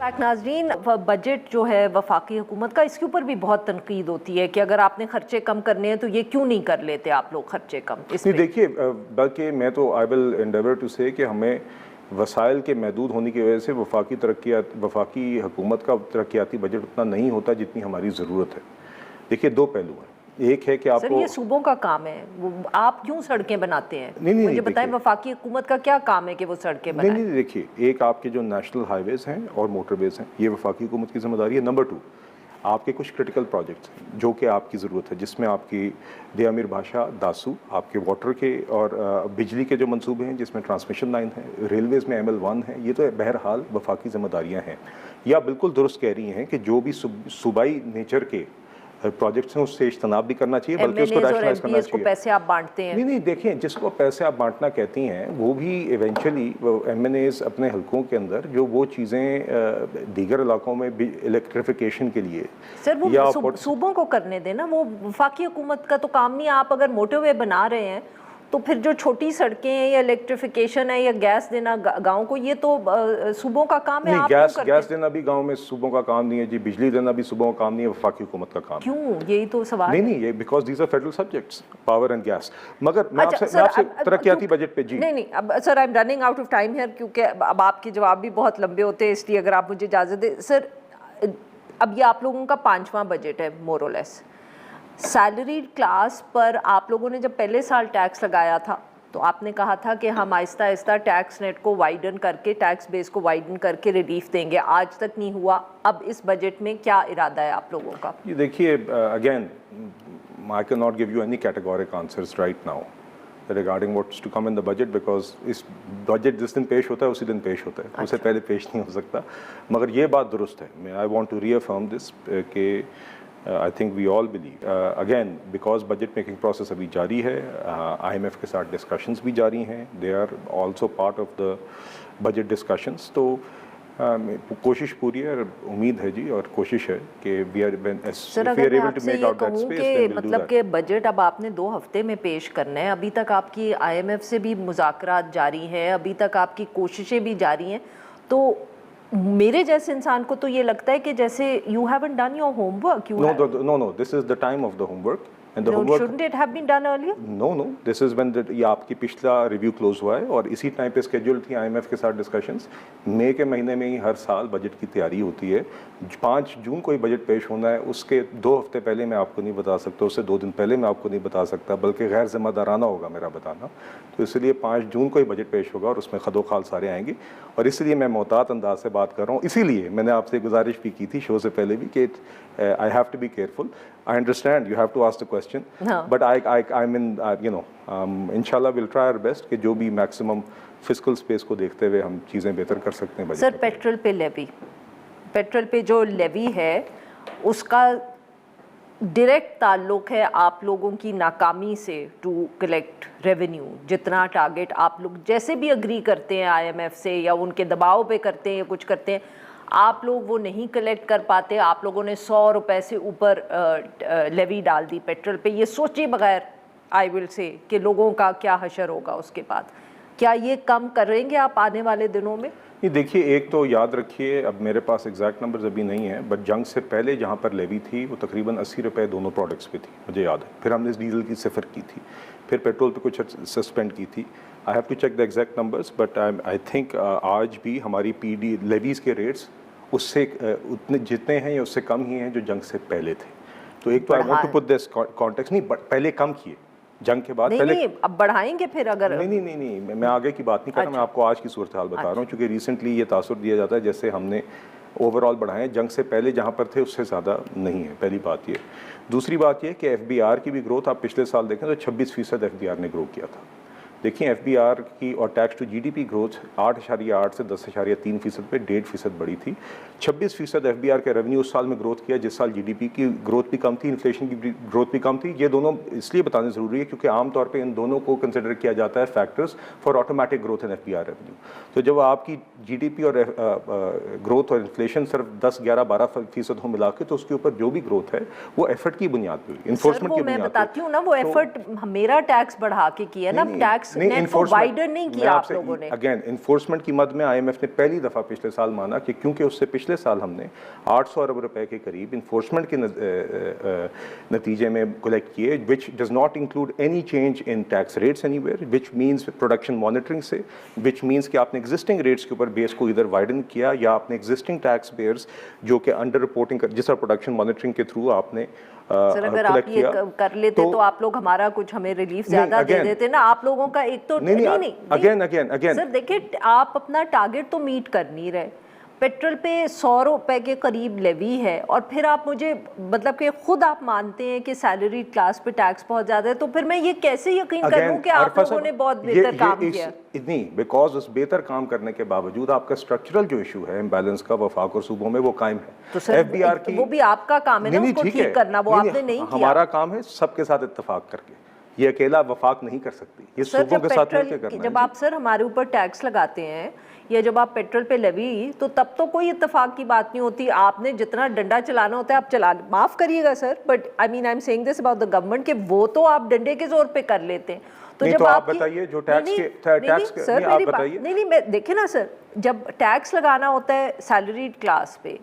नाजरीन, बजट जो है वफाकी हुकूमत का, इसके ऊपर भी बहुत तनकीद होती है कि अगर आपने खर्चे कम करने हैं तो ये क्यों नहीं कर लेते आप लोग खर्चे कम। नहीं देखिए, बल्कि मैं तो आई विल एंडेवर टू से कि हमें वसाइल के महदूद होने की वजह से वफाकी हुकूमत का तरक्याती बजट उतना नहीं होता जितनी हमारी ज़रूरत है। देखिए, दो पहलू हैं। एक है कि आपको, सर ये सूबों का काम है, वो आप क्यों सड़कें बनाते हैं? नहीं, मुझे बताएं वफाकी हुकूमत का क्या काम है कि वो सड़कें बनाएं? नहीं, देखिए, एक आपके जो नेशनल हाईवेज़ हैं और मोटरवेज़ हैं, ये वफाकी हुकूमत की जिम्मेदारी है। नंबर 2, आपके कुछ क्रिटिकल प्रोजेक्ट्स हैं जो कि आपकी ज़रूरत है, जिसमें आपकी दियामिर भाषा, दासू, आपके वाटर के और बिजली के जो मंसूबे हैं, जिसमें ट्रांसमिशन लाइन है, रेलवेज़ में ML1 है, ये तो बहरहाल वफाकी जिम्मेदारियाँ हैं। या बिल्कुल दुरुस्त कह रही हैं कि जो भी सूबाई नेचर के प्रोजेक्ट्स हैं उससे इज्तनाब भी करना चाहिए, बल्कि उसको रैशनलाइज करना चाहिए। पैसे आप बांटते हैं? नहीं, देखें, जिसको पैसे आप बांटना कहती हैं वो भी इवेंचुअली MNAs अपने हलकों के अंदर जो वो चीज़ें दीगर इलाकों में भी इलेक्ट्रिफिकेशन के लिए, सर वो सूबों को करने देना, वो वफाकी हुकूमत का तो काम नहीं। आप अगर मोटरवे बना रहे हैं तो फिर जो छोटी सड़कें हैं या इलेक्ट्रिफिकेशन है या गैस देना गांव को, ये तो सूबों का काम है। नहीं, गैस देना भी गांव में सूबों का काम नहीं है जी, बिजली देना भी सूबों का काम नहीं है, वफाकी हुकूमत का काम। क्यों? यही तो सवाल नहीं, ये because these are federal subjects, power and gas. मगर मैं आपसे तरक्याती बजट पे जी नहीं, अब sir I am running out of time here, क्योंकि अब आपके जवाब भी बहुत लंबे होते हैं, इसलिए अगर आप मुझे इजाज़त दें सर। अब ये आप लोगों का 5वां बजट है मोर और लेस। सैलरी क्लास पर आप लोगों ने जब पहले साल टैक्स लगाया था तो आपने कहा था कि हम आहिस्ता आहिस्ता टैक्स नेट को वाइडन करके, टैक्स बेस को वाइडन करके रिलीफ देंगे। आज तक नहीं हुआ। अब इस बजट में क्या इरादा है आप लोगों का? ये देखिए, again I can not give you any categoric answers right now regarding what's to come in the budget, because इस बजट जिस दिन पेश होता है उसी दिन पेश होता है। अच्छा। उससे पहले पेश नहीं हो सकता। मगर ये बात दुरुस्त है। मैं I want to reaffirm this कि I think we all believe again because budget making process अभी जारी है, IMF के साथ discussions भी जारी हैं, they are also part of the budget discussions। तो कोशिश पूरी है, उम्मीद है जी, और कोशिश है कि we are able to make out that space, then we'll do मतलब that। कि बजट अब आपने 2 हफ्ते में पेश करना है, अभी तक आपकी IMF से भी मुज़ाकरात जारी हैं, अभी तक आपकी कोशिशें भी जारी हैं, तो मेरे जैसे इंसान को तो ये लगता है कि जैसे you haven't done your homework। No, this is the time of the homework। Shouldn't it have been done earlier? No, this is when ये आपकी पिछला रिव्यू क्लोज हुआ है और इसी टाइम पे स्केड्यूल थी IMF के साथ डिस्कशंस। मई के महीने में ही हर साल बजट की तैयारी होती है। 5 जून को ही बजट पेश होना है, उसके 2 हफ्ते पहले मैं आपको नहीं बता सकता, उससे 2 दिन पहले मैं आपको नहीं बता सकता, बल्कि गैर जिम्मेदाराना होगा मेरा बताना। तो इसलिए 5 जून को ही बजट पेश होगा और उसमें खदोखाल सारे आएंगे, और इसलिए मैं मोहतात अंदाज से बात कर रहा हूँ। इसीलिए मैंने आपसे गुजारिश भी की थी शो से पहले भी कि I have to be careful। I understand you have to ask the question, but I mean inshallah we'll try our best कि जो भी maximum fiscal space को देखते हुए हम चीज़ें बेहतर कर सकते हैं। सर पेट्रोल पे जो लेवी है उसका डायरेक्ट ताल्लुक है आप लोगों की नाकामी से टू कलेक्ट रेवेन्यू। जितना टारगेट आप लोग जैसे भी अग्री करते हैं IMF से या उनके दबाव पे करते हैं या कुछ करते हैं, आप लोग वो नहीं कलेक्ट कर पाते। आप लोगों ने 100 रुपए से ऊपर लेवी डाल दी पेट्रोल पे, ये सोचे बगैर आई विल से कि लोगों का क्या हशर होगा उसके बाद। क्या ये कम करेंगे आप आने वाले दिनों में? नहीं, देखिए, एक तो याद रखिए, अब मेरे पास एग्जैक्ट नंबर्स अभी नहीं है, बट जंग से पहले जहाँ पर लेवी थी वो तकरीबन 80 रुपये दोनों प्रोडक्ट्स पे थी, मुझे याद है। फिर हमने डीजल की 0 की थी, फिर पेट्रोल पे कुछ सस्पेंड की थी। I have to check the exact numbers, but I think आज भी हमारी PD लेवीज़ के रेट्स उससे उतने जितने हैं या उससे कम ही हैं जो जंग से पहले थे। तो एक तो I want to put this context, नहीं पहले कम किए जंग के बाद, पहले नहीं, अब बढ़ाएंगे फिर अगर नहीं, मैं आगे की बात नहीं कर रहा। मैं आपको आज की सूरत हाल बता रहा हूँ, क्योंकि रिसेंटली ये तासुर दिया जाता है जैसे हमने ओवरऑल बढ़ाएं, जंग से पहले जहाँ पर थे उससे ज़्यादा नहीं है। पहली बात ये। दूसरी बात ये कि FBR की भी ग्रोथ आप पिछले साल देखें तो 26% FBR ने ग्रो किया था। देखिए, FBR की और टैक्स टू GDP ग्रोथ 8.8 से 10.3% पे 1.5% बढ़ी थी। 26% FBR के रेवेन्यू उस साल में ग्रोथ किया जिस साल GDP की ग्रोथ भी कम थी, इन्फ्लेशन की ग्रोथ भी कम थी। ये दोनों इसलिए बताने ज़रूरी है क्योंकि आमतौर पे इन दोनों को कंसिडर किया जाता है factors for automatic growth in FBR revenue. तो जब आपकी GDP और ग्रोथ और इन्फ्लेशन सिर्फ 10-11-12% हो मिला के, तो उसके ऊपर जो भी ग्रोथ है वो एफर्ट की बुनियाद पर, इन्फोर्समेंट की बुनियाद पर। मैं बताती हूँ ना, वो एफर्ट मेरा टैक्स बढ़ा के किया ना, टैक्स टैक्स नेट को वाइडन नहीं किया आप लोगों ने। अगेन इन्फोर्समेंट की मद में IMF ने पहली दफा पिछले साल माना कि क्योंकि उससे पिछले साल हमने 800 अरब रुपए के करीब इन्फोर्समेंट के नतीजे में कलेक्ट किए, which does not include any change in tax rates anywhere, which means production monitoring से, विच मींस कि आपने एग्जिस्टिंग रेट्स के ऊपर बेस को इधर वाइडन किया या आपने एग्जिस्टिंग टैक्स पेयर्स जो कि अंडर रिपोर्टिंग जिस तरह प्रोडक्शन मॉनिटरिंग के थ्रू आपने सर अगर आप ये कर लेते तो आप लोग हमारा कुछ हमें रिलीफ ज्यादा दे देते ना। आप लोगों का एक तो नहीं अगेन सर देखिए, आप अपना टारगेट तो मीट कर नहीं रहे। पेट्रोल पे 100 रुपए के करीब लेवी है और फिर आप मुझे मतलब कि खुद आप मानते हैं कि सैलरी क्लास पे टैक्स बहुत ज्यादा है, तो फिर मैं ये कैसे यकीन करूं कि आप लोगों ने बहुत बेहतर काम किया? नहीं, बिकॉज उस बेहतर काम करने के बावजूद आपका स्ट्रक्चरल जो इशू है इम्बैलेंस का वफाक और सूबों में वो कायम है। तो सर FBR की वो भी आपका काम है ना उसको ठीक करना, वो आपने नहीं किया। हमारा काम है सबके साथ इत्तेफाक करके, ये अकेला वफाक नहीं कर सकती, ये सूबों के साथ मिलकर करना है। जब आप सर हमारे ऊपर टैक्स लगाते हैं या जब आप पेट्रोल पे लेवी, तो तब तो कोई इत्तेफाक की बात नहीं होती। आपने जितना डंडा चलाना होता है आप चला, माफ करिएगा sir, but I mean I am saying this about the government, कि वो तो आप डंडे के जोर पे कर लेते हैं। तो जब आप बताइए जो टैक्स सर आप बताइए। नहीं मैं देखिए ना सर, जब टैक्स लगाना होता है सैलरीड क्लास पे,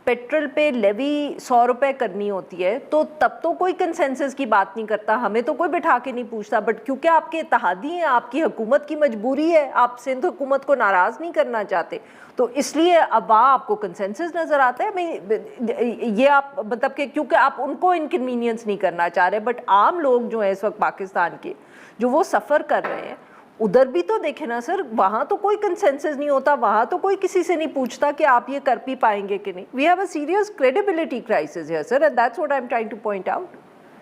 पेट्रोल पे लेवी 100 रुपए करनी होती है, तो तब तो कोई कंसेंसस की बात नहीं करता, हमें तो कोई बिठा के नहीं पूछता। बट क्योंकि आपके इत्तेहादी हैं, आपकी हुकूमत की मजबूरी है, आप सिंध हुकूमत को नाराज नहीं करना चाहते, तो इसलिए अब वहाँ आपको कंसेंसस नजर आता है। ये आप मतलब कि क्योंकि आप उनको इनकन्वीनियंस नहीं करना चाह रहे, बट आम लोग जो है इस वक्त पाकिस्तान के, जो वो सफ़र कर रहे हैं, उधर भी तो देखे ना सर, वहाँ तो कोई कंसेंसस नहीं होता, वहाँ तो कोई किसी से नहीं पूछता कि आप ये कर भी पाएंगे कि नहीं। We have a serious credibility crisis here sir, and that's what I am trying to point out.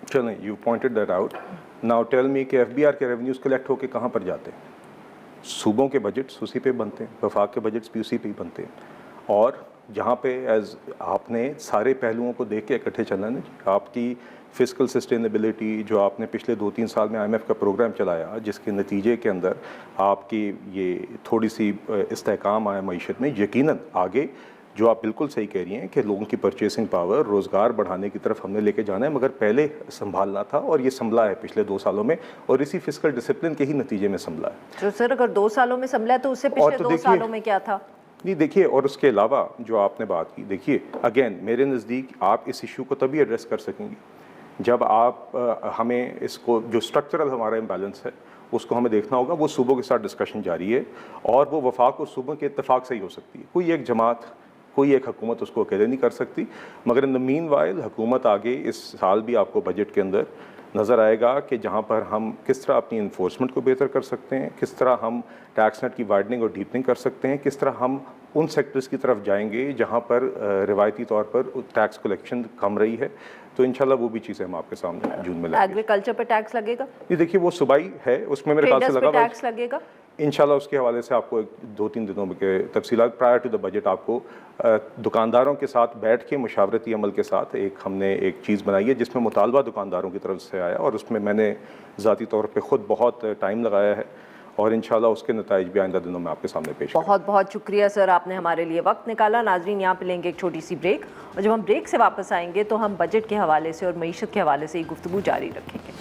चलें, you pointed that out. Now tell me कि FBR के रेवेन्यूज कलेक्ट होके कहाँ पर जाते हैं? सूबों के बजट्स उसी पे बनते हैं, वफाक के बजट्स भी उसी पे ही बनते हैं, और जहाँ पे एज आपने सारे पहलुओं को देख के इकट्ठे चलना है। आपकी फिजिकल सस्टेनेबिलिटी जो आपने पिछले 2-3 साल में IMF का प्रोग्राम चलाया, जिसके नतीजे के अंदर आपकी ये थोड़ी सी इस्तेहकाम आया मईशत में, यकीनन आगे जो आप बिल्कुल सही कह रही हैं कि लोगों की परचेसिंग पावर, रोज़गार बढ़ाने की तरफ हमने लेके जाना है, मगर पहले संभालना था और ये संभला है पिछले 2 सालों में, और इसी फिजिकल डिसिप्लिन के ही नतीजे में संभला है। तो सर अगर 2 सालों में संभला तो उससे पिछले 2 सालों में क्या था? नहीं देखिए, और उसके अलावा जो आपने बात की, देखिए अगेन मेरे नज़दीक आप इस इशू को तभी एड्रेस कर सकेंगे जब आप हमें इसको जो स्ट्रक्चरल हमारा इम्बैलेंस है उसको हमें देखना होगा। वो सूबों के साथ डिस्कशन जारी है और वो वफाक और सूबों के इत्तेफाक से ही हो सकती है। कोई एक जमात, कोई एक हुकूमत उसको अकेले नहीं कर सकती, मगर इन द मीन वाइल हुकूमत आगे इस साल भी आपको बजट के अंदर नज़र आएगा कि जहाँ पर हम किस तरह अपनी इन्फोर्समेंट को बेहतर कर सकते हैं, किस तरह हम टैक्स नेट की वाइडनिंग और डीपनिंग कर सकते हैं, किस तरह हम उन सेक्टर्स की तरफ जाएंगे जहाँ पर रिवायती तौर पर टैक्स कलेक्शन कम रही है। तो इंशाल्लाह वो भी चीज़ें हम आपके सामने जून में लाएंगे। एग्रीकल्चर पे टैक्स लगेगा? ये देखिए वो सूबाई है, उसमें मेरे ख्याल से लगा टैक्स लगेगा इंशाल्लाह। उसके हवाले से आपको 2-3 दिनों के तफसीलात प्रायर टू द बजट आपको दुकानदारों के साथ बैठ के मुशावरती अमल के साथ हमने एक चीज़ बनाई है जिसमें मुतालबा दुकानदारों की तरफ से आया, और उसमें मैंने ज़ाती तौर पे ख़ुद बहुत टाइम लगाया है, और इंशाल्लाह उसके नताइज भी आइंदा दिनों में आपके सामने पेश करेंगे। बहुत बहुत शुक्रिया सर, आपने हमारे लिए वक्त निकाला। नाजरीन, यहाँ पे लेंगे एक छोटी सी ब्रेक, और जब हम ब्रेक से वापस आएंगे तो हम बजट के हवाले से और मईशत के हवाले से ये गुफ्तगू जारी रखेंगे।